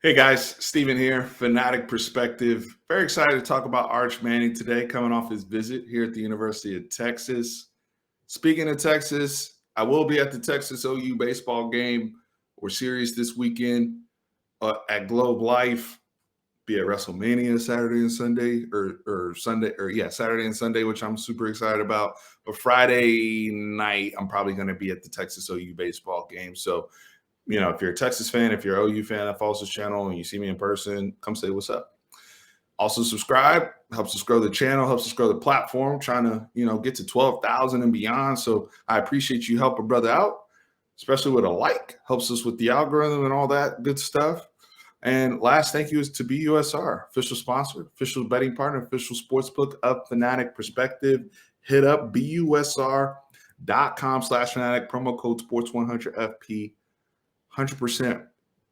Hey guys, Steven here, Fanatic Perspective. Very excited to talk about Arch Manning today, coming off his visit here at the University of Texas. Speaking of Texas, I will be at the Texas OU baseball game or series this weekend at Globe Life, be at WrestleMania Saturday and Sunday, or Sunday, or yeah, Saturday and Sunday, which I'm super excited about. But Friday night, I'm probably going to be at the Texas OU baseball game. So if you're a Texas fan, if you're an OU fan that follows this channel and you see me in person, come say what's up. Also subscribe, helps us grow the channel, helps us grow the platform, trying to, get to 12,000 and beyond. So I appreciate you help a brother out, especially with a like, helps us with the algorithm and all that good stuff. And last thank you is to BUSR, official sponsor, official betting partner, official sportsbook of Fanatic Perspective. Hit up busr.com/fanatic, promo code sports100FP. 100%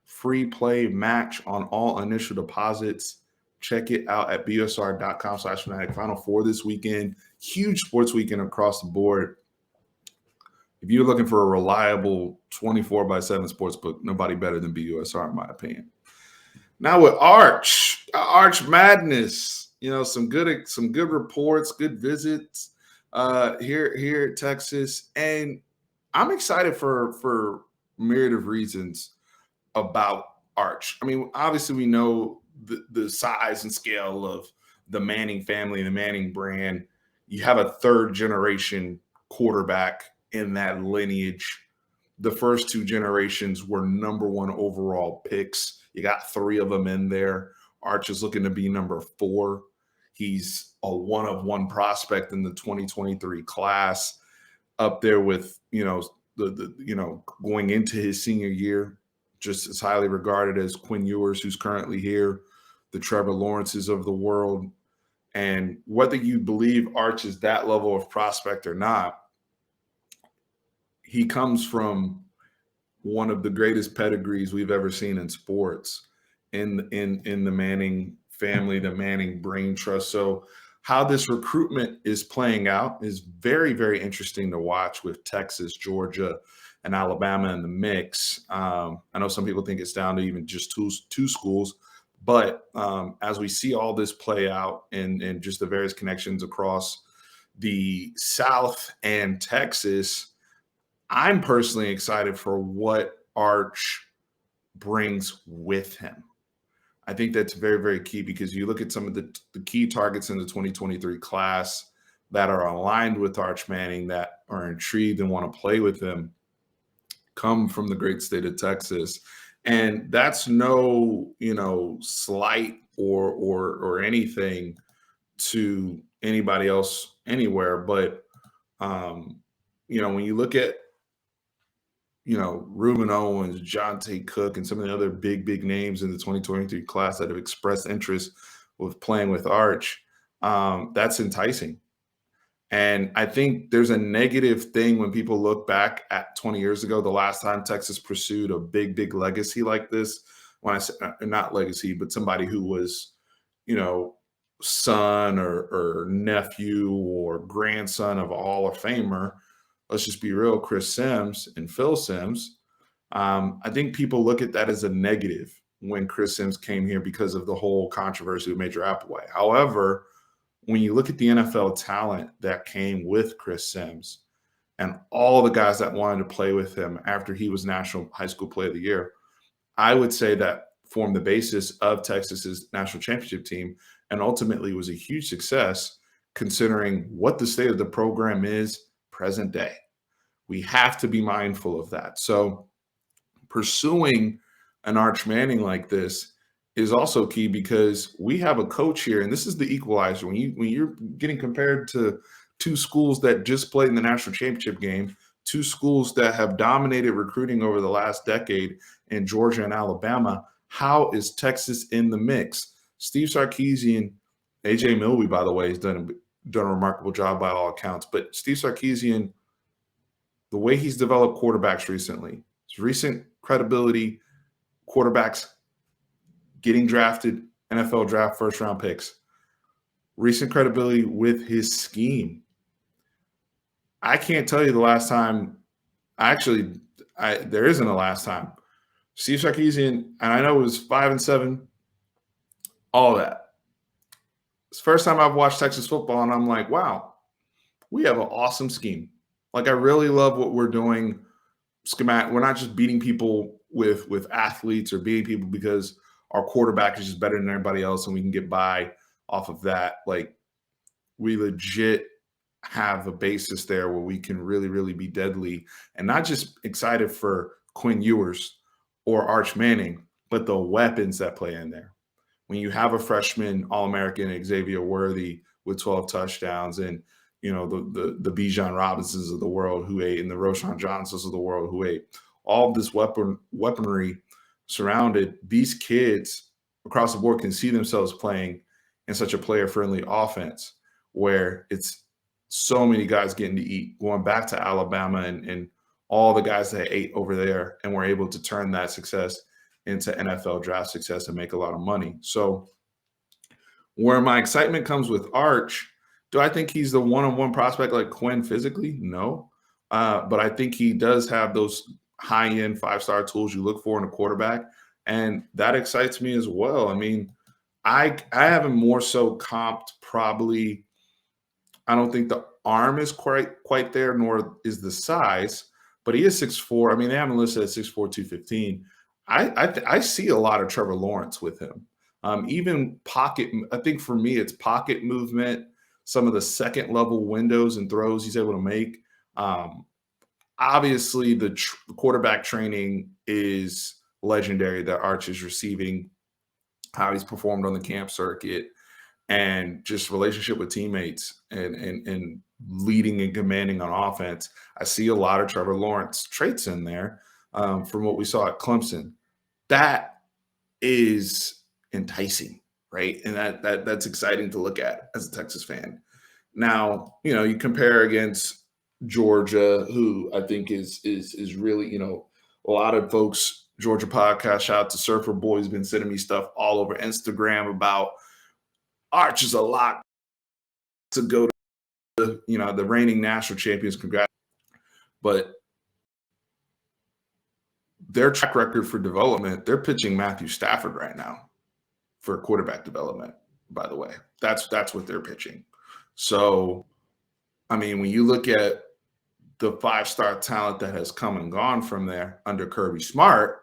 free play match on all initial deposits. Check it out at busr.com/fanatic. Final Four this weekend. Huge sports weekend across the board. If you're looking for a reliable 24/7 sports book, nobody better than BUSR, in my opinion. Now with Arch Madness, some good reports, good visits here at Texas, and I'm excited for myriad of reasons about Arch. I mean, obviously we know the size and scale of the Manning family, the Manning brand. You have a third generation quarterback in that lineage. The first two generations were number one overall picks. You got three of them in there. Arch is looking to be number 4. He's a one-of-one prospect in the 2023 class, up there with, going into his senior year, just as highly regarded as Quinn Ewers, who's currently here, the Trevor Lawrences of the world. And whether you believe Arch is that level of prospect or not, he comes from one of the greatest pedigrees we've ever seen in sports in the Manning family, the Manning brain trust. So how this recruitment is playing out is very, very interesting to watch, with Texas, Georgia, and Alabama in the mix. I know some people think it's down to even just two schools, but as we see all this play out and just the various connections across the South and Texas, I'm personally excited for what Arch brings with him. I think that's very, very key, because you look at some of the key targets in the 2023 class that are aligned with Arch Manning, that are intrigued and want to play with him, come from the great state of Texas. And that's no, slight or anything to anybody else anywhere. But, when you look at, Reuben Owens, Jonte Cook, and some of the other big names in the 2023 class that have expressed interest with playing with Arch, that's enticing. And I think there's a negative thing when people look back at 20 years ago, the last time Texas pursued a big legacy like this. When I say not legacy, but somebody who was, son or nephew or grandson of a Hall of Famer. Let's just be real, Chris Sims and Phil Sims. I think people look at that as a negative when Chris Sims came here because of the whole controversy with Major Applewhite. However, when you look at the NFL talent that came with Chris Sims and all the guys that wanted to play with him after he was National High School Player of the Year, I would say that formed the basis of Texas's national championship team, and ultimately was a huge success considering what the state of the program is present day. We have to be mindful of that. So pursuing an Arch Manning like this is also key, because we have a coach here, and this is the equalizer. When you're getting compared to two schools that just played in the national championship game, two schools that have dominated recruiting over the last decade in Georgia and Alabama, how is Texas in the mix? Steve Sarkisian, AJ Milwee, by the way, has done a remarkable job by all accounts. But Steve Sarkisian, the way he's developed quarterbacks recently, his recent credibility, quarterbacks getting drafted, NFL draft first-round picks, recent credibility with his scheme. I can't tell you the last time. There isn't a last time Steve Sarkisian, and I know it was 5-7, all that. It's the first time I've watched Texas football, and I'm like, wow, we have an awesome scheme. Like, I really love what we're doing. Schematic. We're not just beating people with athletes or beating people because our quarterback is just better than everybody else, and we can get by off of that. Like, we legit have a basis there where we can really, really be deadly, and not just excited for Quinn Ewers or Arch Manning, but the weapons that play in there. When you have a freshman All-American Xavier Worthy with 12 touchdowns, and the Bijan Robinsons of the world who ate, and the Roshan Johnsons of the world who ate, all of this weaponry surrounded these kids across the board can see themselves playing in such a player-friendly offense where it's so many guys getting to eat, going back to Alabama and all the guys that ate over there, and were able to turn that success into NFL draft success and make a lot of money. So where my excitement comes with Arch, do I think he's the one-on-one prospect like Quinn physically? No. But I think he does have those high-end five-star tools you look for in a quarterback, and that excites me as well. I mean, I have him more so comped probably. I don't think the arm is quite there, nor is the size, but he is 6'4". I mean, they haven't listed at 6'4", 215. I see a lot of Trevor Lawrence with him. Even pocket, I think for me, it's pocket movement, some of the second level windows and throws he's able to make. Obviously, the quarterback training is legendary that Arch is receiving, how he's performed on the camp circuit, and just relationship with teammates and leading and commanding on offense. I see a lot of Trevor Lawrence traits in there from what we saw at Clemson. That is enticing, right? And that's exciting to look at as a Texas fan. Now, you compare against Georgia, who I think is really, a lot of folks, Georgia podcast, shout out to Surfer Boy, has been sending me stuff all over Instagram about Arch is a lot to go to, the reigning national champions. Congrats. But their track record for development, they're pitching Matthew Stafford right now for quarterback development, by the way. That's what they're pitching. So, I mean, when you look at the five-star talent that has come and gone from there under Kirby Smart,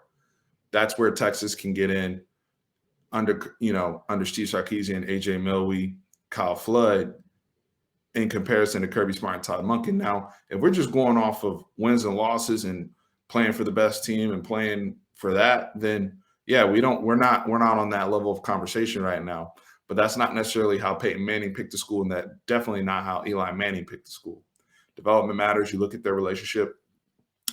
that's where Texas can get in under Steve Sarkisian, AJ Milwee, Kyle Flood, in comparison to Kirby Smart and Todd Monken. Now, if we're just going off of wins and losses and playing for the best team and playing for that, then yeah, we're not on that level of conversation right now. But that's not necessarily how Peyton Manning picked the school, and that definitely not how Eli Manning picked the school. Development matters. You look at their relationship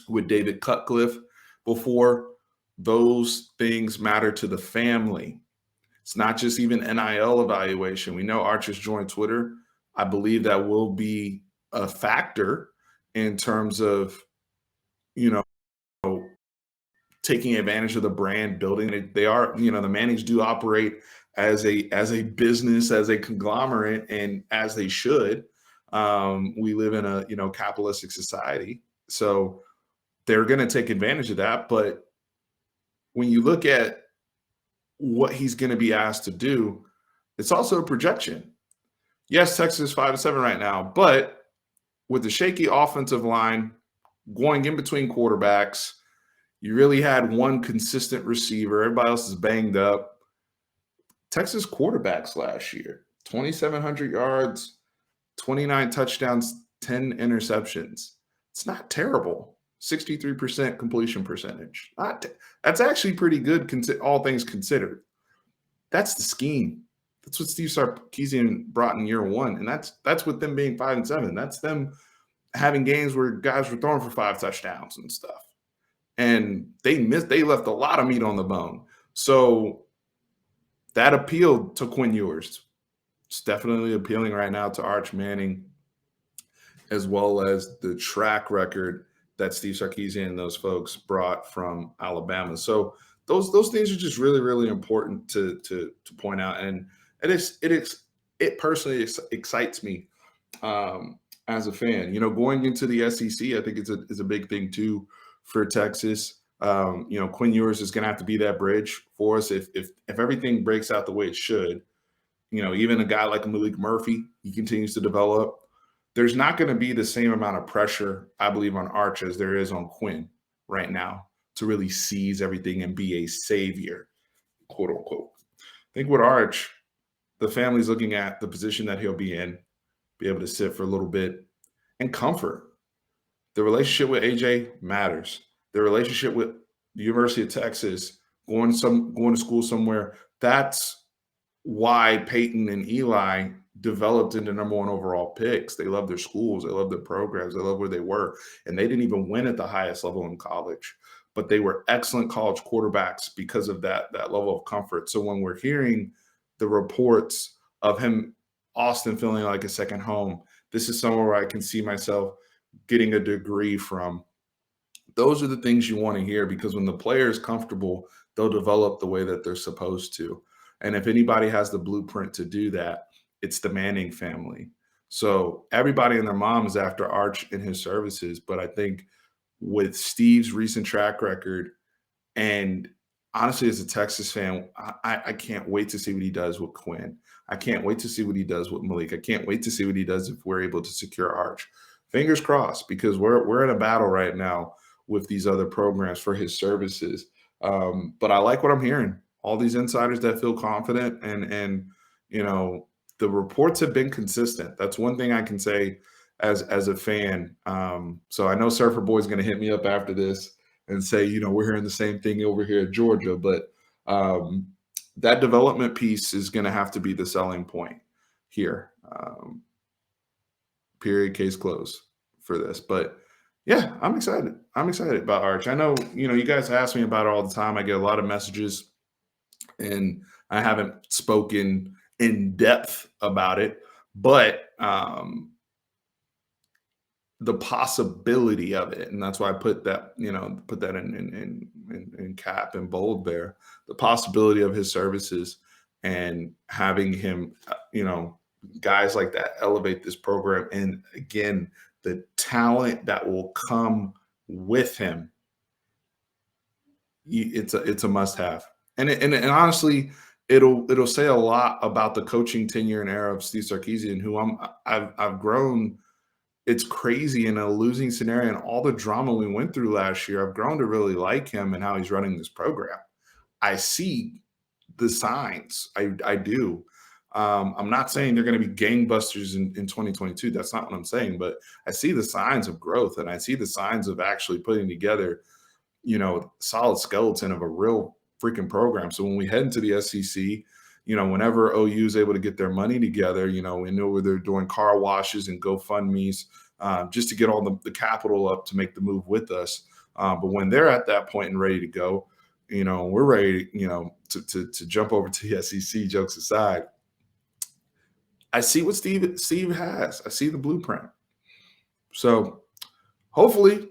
with David Cutcliffe before, those things matter to the family. It's not just even NIL evaluation. We know Archer's joined Twitter. I believe that will be a factor in terms of, taking advantage of the brand, building it. They are, the Mannings do operate as a business, as a conglomerate, and as they should. We live in a capitalistic society, so they're going to take advantage of that. But when you look at what he's going to be asked to do, it's also a projection. Yes, Texas is 5-7 right now, but with the shaky offensive line going in between quarterbacks, you really had one consistent receiver. Everybody else is banged up. Texas quarterbacks last year, 2,700 yards, 29 touchdowns, 10 interceptions. It's not terrible. 63% completion percentage. That's actually pretty good, all things considered. That's the scheme. That's what Steve Sarkisian brought in year one, and that's with them being 5-7. That's them having games where guys were throwing for 5 touchdowns and stuff, and they left a lot of meat on the bone. So that appealed to Quinn Ewers. It's definitely appealing right now to Arch Manning, as well as the track record that Steve Sarkisian and those folks brought from Alabama. So those things are just really, really important to point out, and it personally excites me as a fan. Going into the SEC, I think it's a big thing too for Texas. Quinn Ewers is going to have to be that bridge for us if everything breaks out the way it should. Even a guy like Malik Murphy, he continues to develop. There's not going to be the same amount of pressure, I believe, on Arch as there is on Quinn right now to really seize everything and be a savior, quote unquote. I think with Arch, the family's looking at the position that he'll be in, be able to sit for a little bit, and comfort. The relationship with AJ matters. The relationship with the University of Texas, going to school somewhere, that's why Peyton and Eli developed into number one overall picks. They love their schools, they love their programs, they love where they were. And they didn't even win at the highest level in college, but they were excellent college quarterbacks because of that level of comfort. So when we're hearing the reports of him, Austin feeling like a second home, this is somewhere where I can see myself getting a degree from. Those are the things you want to hear, because when the player is comfortable, they'll develop the way that they're supposed to. And if anybody has the blueprint to do that, it's the Manning family. So everybody and their mom is after Arch and his services. But I think with Steve's recent track record, and honestly, as a Texas fan, I can't wait to see what he does with Quinn. I can't wait to see what he does with Malik. I can't wait to see what he does if we're able to secure Arch. Fingers crossed, because we're in a battle right now with these other programs for his services. But I like what I'm hearing. All these insiders that feel confident, and the reports have been consistent. That's one thing I can say as a fan. So I know Surfer Boy's going to hit me up after this and say, we're hearing the same thing over here at Georgia, but that development piece is going to have to be the selling point here. Period, case closed for this. But yeah, I'm excited. I'm excited about Arch. I know, you guys ask me about it all the time. I get a lot of messages, and I haven't spoken in depth about it, but the possibility of it, and that's why I put that, in cap and bold there, the possibility of his services and having him, guys like that elevate this program. And again, the talent that will come with him, it's a must have. And honestly, it'll say a lot about the coaching tenure and era of Steve Sarkisian, who I've grown. It's crazy in a losing scenario and all the drama we went through last year. I've grown to really like him and how he's running this program. I see the signs. I do. I'm not saying they're going to be gangbusters in 2022. That's not what I'm saying, but I see the signs of growth, and I see the signs of actually putting together, solid skeleton of a real freaking program. So when we head into the SEC, whenever OU is able to get their money together, we know where they're doing car washes and GoFundMe's just to get all the capital up to make the move with us. But when they're at that point and ready to go, we're ready, to jump over to the SEC, jokes aside. I see what Steve has. I see the blueprint. So hopefully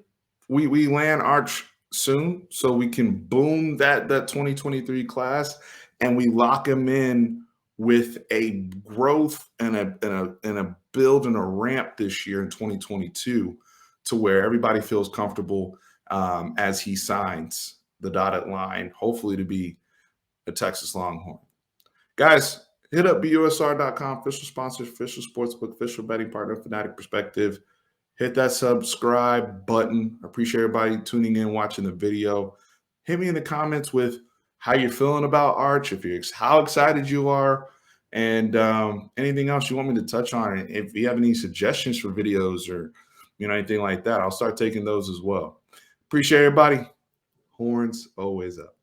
we land Arch soon so we can boom that 2023 class, and we lock him in with a growth and a build and a ramp this year in 2022 to where everybody feels comfortable as he signs the dotted line, hopefully to be a Texas Longhorn. Guys, hit up busr.com, official sponsor, official sportsbook, official betting partner, Fanatic Perspective. Hit that subscribe button. I appreciate everybody tuning in, watching the video. Hit me in the comments with how you're feeling about Arch, how excited you are, and anything else you want me to touch on. And if you have any suggestions for videos or anything like that, I'll start taking those as well. Appreciate everybody. Horns always up.